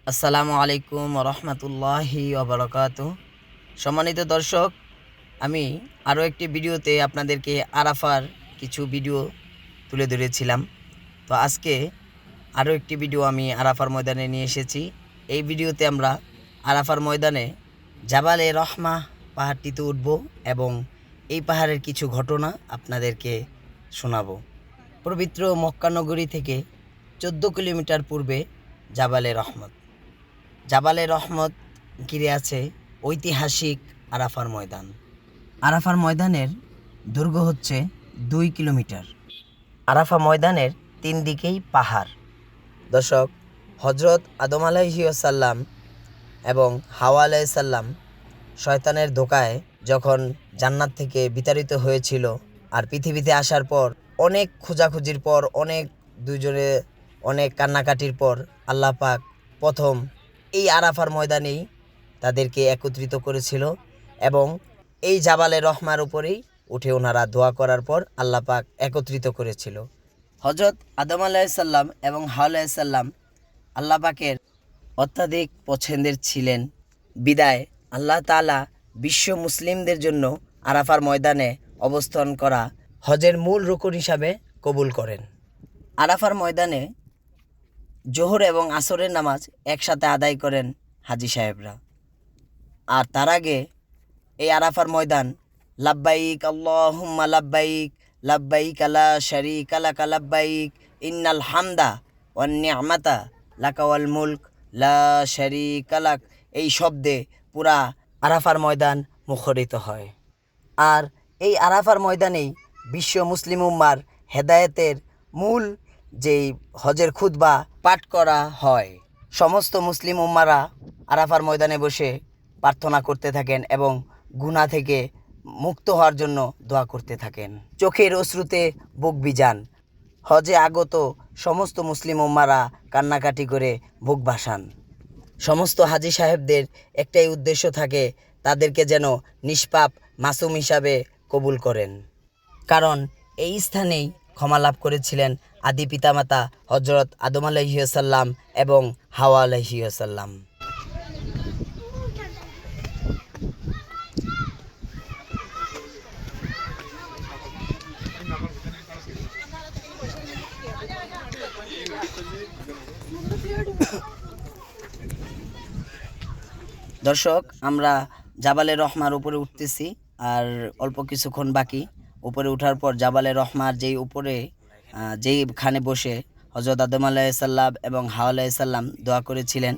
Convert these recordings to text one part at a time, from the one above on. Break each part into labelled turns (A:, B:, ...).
A: আসসালামু আলাইকুম রহমতুল্লাহি ওবরাকাতু। সম্মানিত দর্শক, আমি আরও একটি ভিডিওতে আপনাদেরকে আরাফার কিছু ভিডিও তুলে ধরেছিলাম। তো আজকে আরও একটি ভিডিও আমি আরাফার ময়দানে নিয়ে এসেছি। এই ভিডিওতে আমরা আরাফার ময়দানে জাবালে রহমা পাহাড়টিতে উঠব এবং এই পাহাড়ের কিছু ঘটনা আপনাদেরকে শোনাবো। পবিত্র মক্কা নগরী থেকে 14 কিলোমিটার পূর্বে জাবালে রহমত। জাবালে রহমত ঘিরে আছে ঐতিহাসিক আরাফার ময়দান। আরাফার ময়দানের দৈর্ঘ্য হচ্ছে 2 কিলোমিটার। আরাফা ময়দানের 3 দিকেই পাহাড়। দর্শক, হজরত আদম আলাইহিসসালাম এবং হাওয়া আলাইহিসসালাম শয়তানের ধোকায় যখন জান্নাত থেকে বিতাড়িত হয়েছিল, আর পৃথিবীতে আসার পর অনেক খোঁজাখুঁজির পর দুজনে অনেক কান্নাকাটির পর আল্লাহ পাক প্রথম এই আরাফার ময়দানেই তাদেরকে একত্রিত করেছিল এবং এই জাবালে রহমার উপরেই উঠে ওনারা দোয়া করার পর আল্লাহ পাক একত্রিত করেছিল। হজরত আদম আলাইহিসসালাম এবং হাওয়া আলাইহিসসালাম আল্লাহ পাকের অত্যাধিক পছন্দের ছিলেন বিদায় আল্লাহ তাআলা বিশ্ব মুসলিমদের জন্য আরাফার ময়দানে অবস্থান করা হজের মূল রুকন হিসাবে কবুল করেন। আরাফার ময়দানে জোহর এবং আসরের নামাজ একসাথে আদায় করেন হাজি সাহেবরা। আর তার আগে এই আরাফার ময়দান লাব্বাইক আল্লাহুম্মা লাব্বাইক লাব্বাইক লা শারীকা লাক লাব্বাইক ইন্নাল হামদা ওয়ান নি'মাতা লাকা ওয়াল মুলক লা শারীকা লাক, এই শব্দে পুরা আরাফার ময়দান মুখরিত হয়। আর এই আরাফার ময়দানেই বিশ্ব মুসলিম উম্মার হেদায়েতের মূল যেই হজের খুতবা পাঠ করা হয়। সমস্ত মুসলিম উম্মারা আরাফার ময়দানে বসে প্রার্থনা করতে থাকেন এবং গুনাহ থেকে মুক্ত হওয়ার জন্য দোয়া করতে থাকেন। চোখের অশ্রুতে বুক ভিজান। হজে আগত সমস্ত মুসলিম উম্মারা কান্নাকাটি করে বুক ভাসান। সমস্ত হাজি সাহেবদের একটাই উদ্দেশ্য থাকে, তাদেরকে যেন নিষ্পাপ মাসুম হিসাবে কবুল করেন, কারণ এই স্থানেই ক্ষমা লাভ করেছিলেন আদি পিতামাতা হজরত আদম আলাইহিসসালাম এবং হাওয়া আলাইহিসসালাম। দর্শক, আমরা জাবালে রহমার উপরে উঠতেছি, আর অল্প কিছুক্ষণ বাকি। উপরে ওঠার পর জাবালে রহমার যেইখানে বসে হজরত আদম আলাইহিসসালাম এবং হাওয়া আলাইহিসসালাম দোয়া করেছিলেন,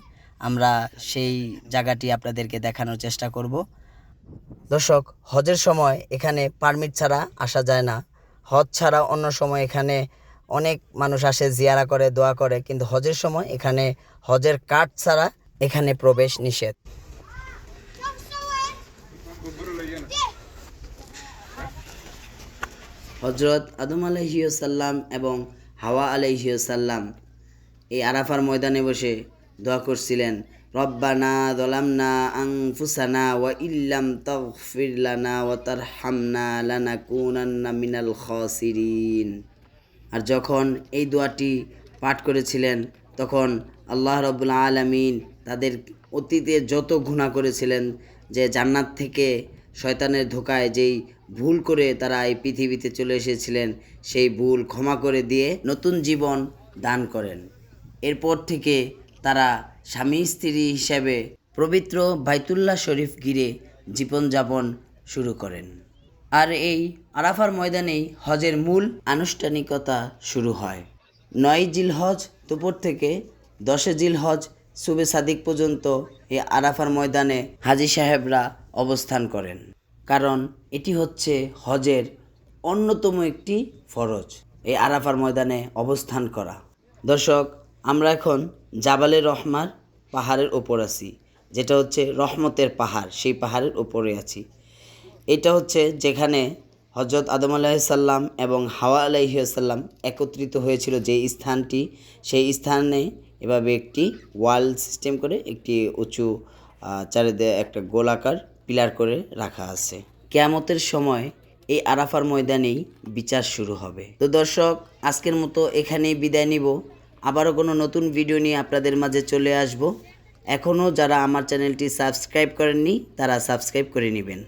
A: আমরা সেই জায়গাটি আপনাদেরকে দেখানোর চেষ্টা করব। দর্শক, হজের সময় এখানে পারমিট ছাড়া আসা যায় না। হজ ছাড়া অন্য সময় এখানে অনেক মানুষ আসে, জিয়ারা করে, দোয়া করে, কিন্তু হজের সময় এখানে হজের কার্ড ছাড়া এখানে প্রবেশ নিষেধ। হজরত আদম আলাইহিসসালাম এবং হাওয়া আলাইহিসসালাম এই আরাফার ময়দানে বসে দোয়া করছিলেন, রব্বানা যালামনা আনফুসানা ওয়া ইল্লাম তাগফির লানা ওয়া তারহামনা লানাকুনান্না মিনাল খাসিরিন। আর যখন এই দোয়াটি পাঠ করেছিলেন তখন আল্লাহ রাব্বুল আলামিন তাদের অতীতে যত গুনাহ করেছিলেন, যে জান্নাত থেকে শয়তানের ধোকায় যেই ভুল করে তারা এই পৃথিবীতে চলে এসেছিলেন, সেই ভুল ক্ষমা করে দিয়ে নতুন জীবন দান করেন। এরপর থেকে তারা স্বামী স্ত্রী হিসেবে পবিত্র বাইতুল্লাহ শরীফ ঘিরে জীবনযাপন শুরু করেন। আর এই আরাফার ময়দানেই হজের মূল আনুষ্ঠানিকতা শুরু হয়। 9 জিলহজ দুপুর থেকে 10 জিলহজ সুবে সাদিক পর্যন্ত এই আরাফার ময়দানে হাজি সাহেবরা অবস্থান করেন, কারণ এটি হচ্ছে হজের অন্যতম একটি ফরজ, এই আরাফার ময়দানে অবস্থান করা। দর্শক, আমরা এখন জাবালে রহমার পাহাড়ের ওপর আছি, যেটা হচ্ছে রহমতের পাহাড়, সেই পাহাড়ের ওপরে আছি। এটা হচ্ছে যেখানে হজরত আদম আলাইহিসসালাম এবং হাওয়া আলাইহিসসালাম একত্রিত হয়েছিল, যে স্থানটি, সেই স্থানে এভাবে একটি ওয়াল সিস্টেম করে একটি উঁচু চারিদিকে একটা গোলাকার পিলার করে রাখা আছে। কিয়ামতের সময় এই আরাফার ময়দানেই বিচার শুরু হবে। তো দর্শক, আজকের মতো এখানেই বিদায় নিব। আবারও কোনো নতুন ভিডিও নিয়ে আপনাদের মাঝে চলে আসব। এখনও যারা আমার চ্যানেলটি সাবস্ক্রাইব করেননি তারা সাবস্ক্রাইব করে নেবেন।